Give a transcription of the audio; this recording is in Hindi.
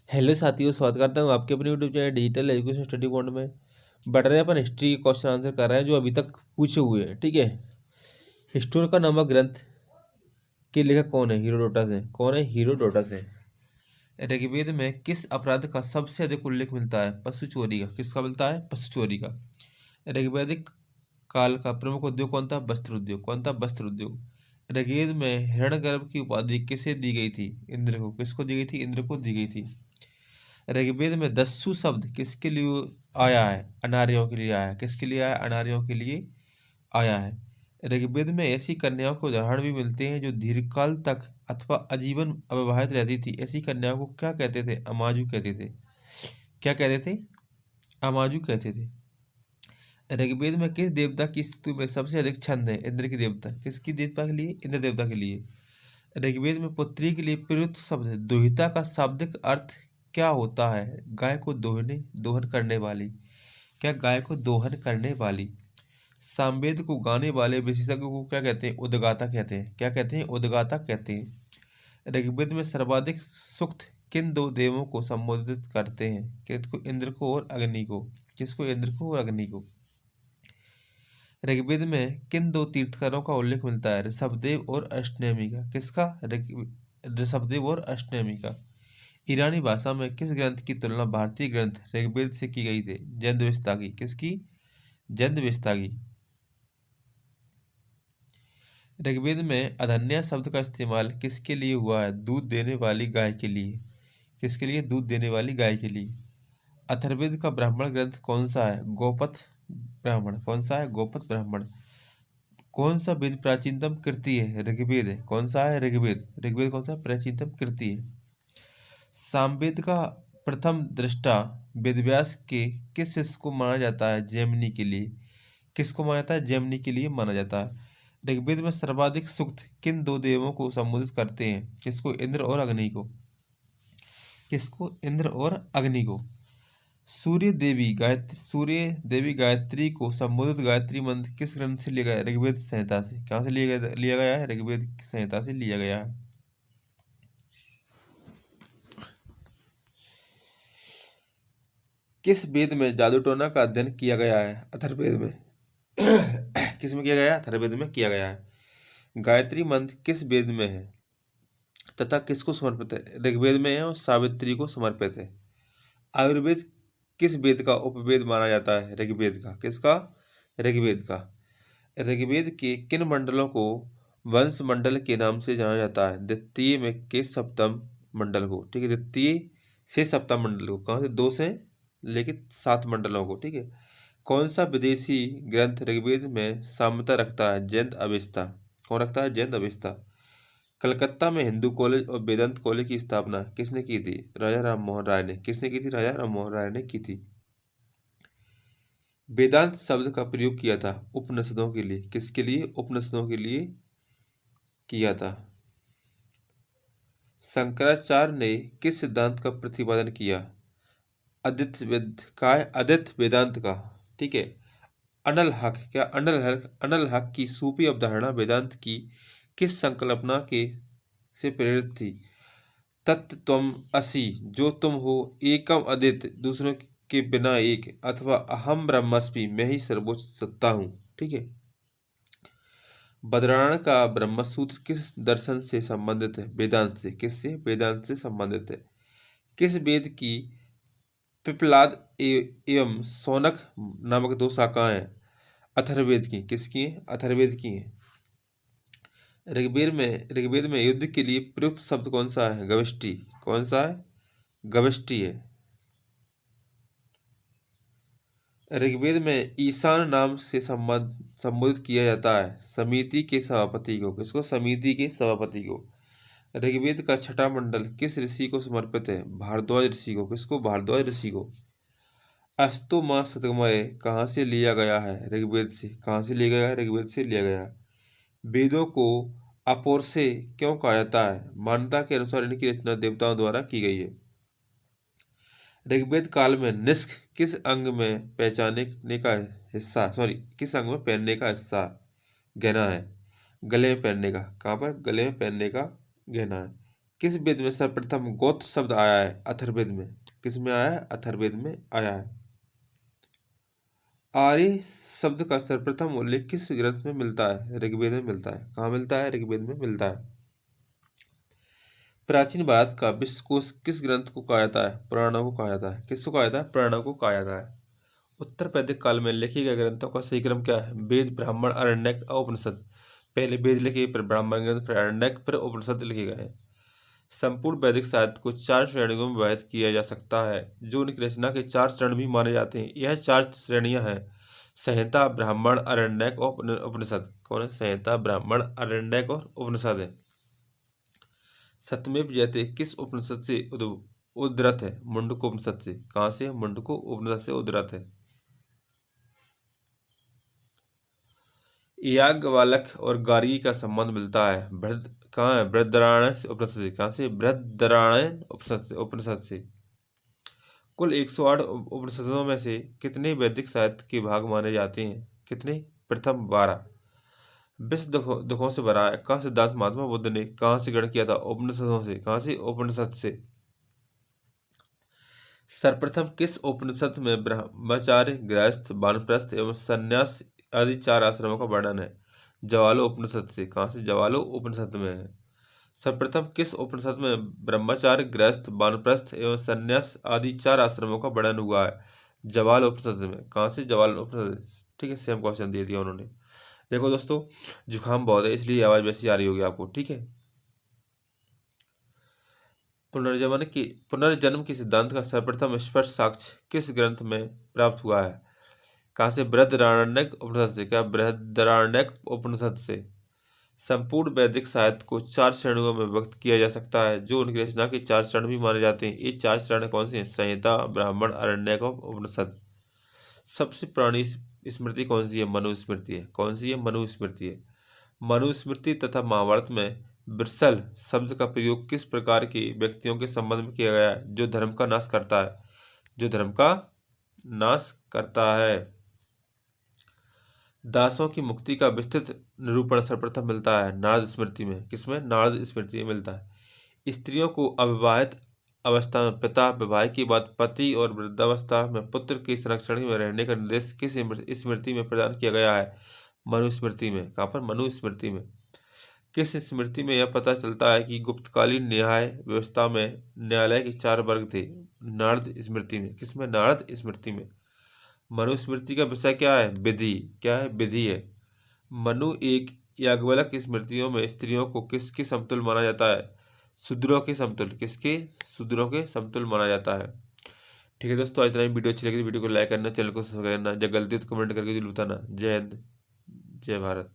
हेलो साथियों, स्वागत करता हूँ आपके अपने YouTube channel digital education study point में। बढ़ रहे हैं अपन हिस्ट्री के क्वेश्चन आंसर कर रहे हैं जो अभी तक पूछे हुए हैं। ठीक है, हिस्टोरिका नामक ग्रंथ के लेखक कौन है? हीरोडोटस है। कौन है? हीरोडोटस है। ऋग्वेद में किस अपराध का सबसे अधिक उल्लेख मिलता है? पशु चोरी का। किसका मिलता है? पशु चोरी का। ऋग्वैदिक काल का प्रमुख उद्योग कौन था? वस्त्र उद्योग। कौन था? वस्त्र उद्योग। ऋग्वेद में हिरण्यगर्भ की उपाधि किसे दी गई थी? इंद्र को। किसको दी गई थी? इंद्र को दी गई थी। ऋग्वेद में दस्यु शब्द किसके लिए आया है? अनार्यों के लिए आया है। किसके लिए आया? अनार्यों के लिए आया है। ऋग्वेद में ऐसी कन्याओं के उदाहरण भी मिलते हैं जो दीर्घकाल तक अथवा आजीवन अविवाहित रहती थी। ऐसी कन्याओं को क्या कहते थे? अमाजु कहते थे। क्या कहते थे? अमाजु कहते थे। ऋग्वेद में किस देवता की स्तुति में सबसे अधिक छंद है? इंद्र की देवता। किसकी देवता के लिए? इंद्र देवता के लिए। ऋग्वेद में पुत्री के लिए प्रयुक्त शब्द है। दुहिता का शाब्दिक अर्थ क्या होता है? गाय को दोहन करने वाली। क्या? गाय को दोहन करने वाली। सामवेद को गाने वाले विशेषज्ञ को क्या कहते हैं? उद्गाता कहते हैं। क्या कहते हैं? उद्गाता कहते हैं। ऋग्वेद में सर्वाधिक सूक्त किन दो देवों को संबोधित करते हैं? किसको? इंद्र को और अग्नि को। किसको? इंद्र को और अग्नि को। ऋग्वेद में किन दो तीर्थंकरों का उल्लेख मिलता है? ऋषभदेव और अष्टनेमी का। किसका? ऋषभदेव और अष्टनेमी का। ईरानी भाषा में किस ग्रंथ की तुलना भारतीय ग्रंथ ऋग्वेद से की गई थी? जंदवेस्ता की। किसकी? जंदवेस्ता की। ऋग्वेद में अधन्या शब्द का इस्तेमाल किसके लिए हुआ है? दूध देने वाली गाय के लिए। किसके लिए? दूध देने वाली गाय के लिए। अथर्ववेद का ब्राह्मण ग्रंथ कौन सा है? गोपथ ब्राह्मण। कौन सा है? गोपथ ब्राह्मण। कौन सा वेद प्राचीनतम कृति है? ऋग्वेद है। कौन सा है? ऋग्वेद। ऋग्वेद कौन सा प्राचीनतम कृति है? सामवेद का प्रथम दृष्टा वेदव्यास के किस शिष्य को माना जाता है? जैमिनी के लिए। किसको माना जाता है? जैमिनी के लिए माना जाता है। ऋग्वेद में सर्वाधिक सूक्त किन दो देवों को संबोधित करते हैं? किसको? इंद्र और अग्नि को। किसको? इंद्र और अग्नि को। सूर्य देवी गायत्री को संबोधित गायत्री मंत्र किस ग्रंथ से लिया गया? ऋग्वेद संहिता से। कहाँ से लिया गया है? ऋग्वेद संहिता से लिया गया है। किस वेद में जादू टोना का अध्ययन किया गया है? अथर्ववेद में। किस में किया गया है? अथर्ववेद में किया गया है। गायत्री मंत्र किस वेद में है तथा किसको समर्पित है? ऋग्वेद में है और सावित्री को समर्पित है। आयुर्वेद किस वेद का उपवेद माना जाता है? ऋग्वेद का। किसका? ऋग्वेद का। ऋग्वेद के किन मंडलों को वंश मंडल के नाम से जाना जाता है? द्वितीय में के सप्तम मंडल को। ठीक है, द्वितीय से सप्तम मंडल को। कहाँ से? 2 से लेकिन 7 मंडलों को। ठीक है। कौन सा विदेशी ग्रंथ ऋग्वेद में साम्यता रखता है? जैन अवेस्ता। कौन रखता है? जैन अवेस्ता। कलकत्ता में हिंदू कॉलेज और वेदांत कॉलेज की स्थापना किसने की थी? राजा राम मोहन राय ने। किसने की थी? राजा राम मोहन राय ने की थी। वेदांत शब्द का प्रयोग किया था उपनिषदों के लिए। किसके लिए? उपनिषदों के लिए किया था। शंकराचार्य ने किस सिद्धांत का प्रतिपादन किया? अद्वैत वेदांत का। ठीक है। अनल हक। क्या? अनल हक की सूफी अवधारणा वेदांत की किस संकल्पना के से प्रेरित थी? तत्व त्वम असि, जो तुम हो, एकम अद्वित, दूसरों के बिना एक, अथवा अहम ब्रह्मास्मि, मैं ही सर्वोच्च सत्ता हूँ। ठीक है। बद्रायण का ब्रह्मसूत्र किस दर्शन से संबंधित है? वेदांत से। किससे? वेदांत से संबंधित है। किस वेद की पिप्पलाद एवं शौनक नामक 2 शाखाएं हैं? अथर्ववेद की। किसकी हैं? अथर्ववेद की हैं। ऋग्वेद में युद्ध के लिए प्रयुक्त शब्द कौन सा है? गविष्टि। कौन सा है? गविष्टि है। ऋग्वेद में ईशान नाम से संबोधित किया जाता है समिति के सभापति को। किसको? समिति के सभापति को। ऋग्वेद का छठा मंडल किस ऋषि को समर्पित है? भारद्वाज ऋषि को। किसको? भारद्वाज ऋषि को। अस्तु मां सतगमय कहाँ से लिया गया है? ऋग्वेद से। कहाँ से लिया गया है? ऋग्वेद से लिया गया है। वेदों को अपोर्से क्यों कहा जाता है? मान्यता के अनुसार इनकी रचना देवताओं द्वारा की गई है। ऋग्वेद काल में निष्क किस अंग में पहचानने का हिस्सा किस अंग में पहनने का हिस्सा गहना है? गले में पहनने का। कहाँ पर? गले में पहनने का गहना है। किस वेद में सर्वप्रथम गोत्र शब्द आया है? अथर्ववेद में। किस में आया है? अथर्ववेद में आया है। आर्य शब्द का सर्वप्रथम उल्लेख किस ग्रंथ में मिलता है? ऋग्वेद में मिलता है। कहाँ मिलता है? ऋग्वेद में मिलता है। प्राचीन भारत का विश्वकोश किस ग्रंथ को कहा जाता है? पुराणों को कहा जाता है। किसको कहा जाता है? पुराणों को कहा जाता है। उत्तर वैदिक काल में लिखे गए ग्रंथों का सही क्रम क्या है? वेद, ब्राह्मण, अरण्यक और उपनिषद। पहले वेद लिखे, फिर ब्राह्मण ग्रंथ, फिर अरण्यक, फिर उपनिषद लिखे गए हैं। संपूर्ण वैदिक साहित्य को 4 श्रेणियों में विभाजित किया जा सकता है, जो उनकी रचना के 4 चरण भी माने जाते हैं। यह 4 श्रेणियां हैं: संहिता, ब्राह्मण, अरण्यक और उपनिषद। कौन है? संहिता, ब्राह्मण, अरण्यक और उपनिषद है। सत्यमेव जयते किस उपनिषद से उद्धृत है? मुंडको उपनिषद से। कहाँ से? मुंडको उपनिषद से उद्धृत है। याज्ञवल्क्य और गार्गी का संबंध मिलता है। कहाँ है? बृहदारण्यक उपनिषद से। कहाँ से? बृहदारण्यक उपनिषद से। कुल 108 उपनिषदों में से कितने वैदिक साहित्य के भाग माने जाते हैं? कितने? प्रथम 12। विश्व दुखों से भरा है का सिद्धांत महात्मा बुद्ध ने कहाँ से ग्रहण किया था? उपनिषदों से। कहाँ से? उपनिषद से। सर्वप्रथम किस उपनिषद में ब्रह्मचार्य, गृहस्थ, वानप्रस्थ एवं संन्यास आदि 4 आश्रमों का वर्णन है? ज्वालो उपनिषद से। कहाँ से? ज्वालो उपनिषद में है। सर्वप्रथम किस उपनिषद में ब्रह्मचार्य, गृहस्थ, वानप्रस्थ एवं संन्यास आदि 4 आश्रमों का वर्णन हुआ है? ज्वाल उपनिषद में। कहाँ से? ज्वाल उपनिषद। ठीक है, सेम क्वेश्चन दे दिया उन्होंने। देखो दोस्तों, जुकाम बहुत है इसलिए आवाज वैसी आ रही होगी आपको। ठीक है। पुनर्जन्म के सिद्धांत का सर्वप्रथम स्पष्ट साक्ष्य किस ग्रंथ में प्राप्त हुआ है? कहाँ से? बृहदारण्यक उपनिषद से। क्या? बृहदारण्यक उपनिषद से। संपूर्ण वैदिक साहित्य को 4 श्रेणियों में विभक्त किया जा सकता है, जो उनकी रचना के 4 चरण भी माने जाते हैं। ये 4 चरण कौन से हैं? संहिता, ब्राह्मण, अरण्यक और उपनिषद। सबसे पुरानी स्मृति कौन सी है? मनुस्मृति है। कौन सी है? मनुस्मृति है। मनुस्मृति तथा महाभारत में वृषल शब्द का प्रयोग किस प्रकार के व्यक्तियों के संबंध में किया गया है? जो धर्म का नाश करता है। जो धर्म का नाश करता है। दासों की मुक्ति का विस्तृत निरूपण सर्वप्रथम मिलता है नारद स्मृति में। किसमें? नारद स्मृति में मिलता है। स्त्रियों को अविवाहित अवस्था में पिता, विवाह के बाद पति और वृद्धावस्था में पुत्र की संरक्षण में रहने का निर्देश किस स्मृति में प्रदान किया गया है? मनुस्मृति में। कहाँ पर? मनुस्मृति में। किस स्मृति में यह पता चलता है कि गुप्तकालीन न्याय व्यवस्था में न्यायालय के 4 वर्ग थे? नारद स्मृति में। किसमें? नारद स्मृति में। मनुस्मृति का विषय क्या है? विधि। क्या है? विधि है। मनु एक याज्ञवल्क्य स्मृतियों में स्त्रियों को किसके समतुल्य माना जाता है? शूद्रों के समतुल्य। किसके? शूद्रों के समतुल्य माना जाता है। ठीक है दोस्तों, इतना ही। वीडियो अच्छी लगी तो वीडियो को लाइक करना, चैनल को सब्सक्राइब करना। जब गलती तो कमेंट करके जरूर बताना। जय हिंद, जय भारत।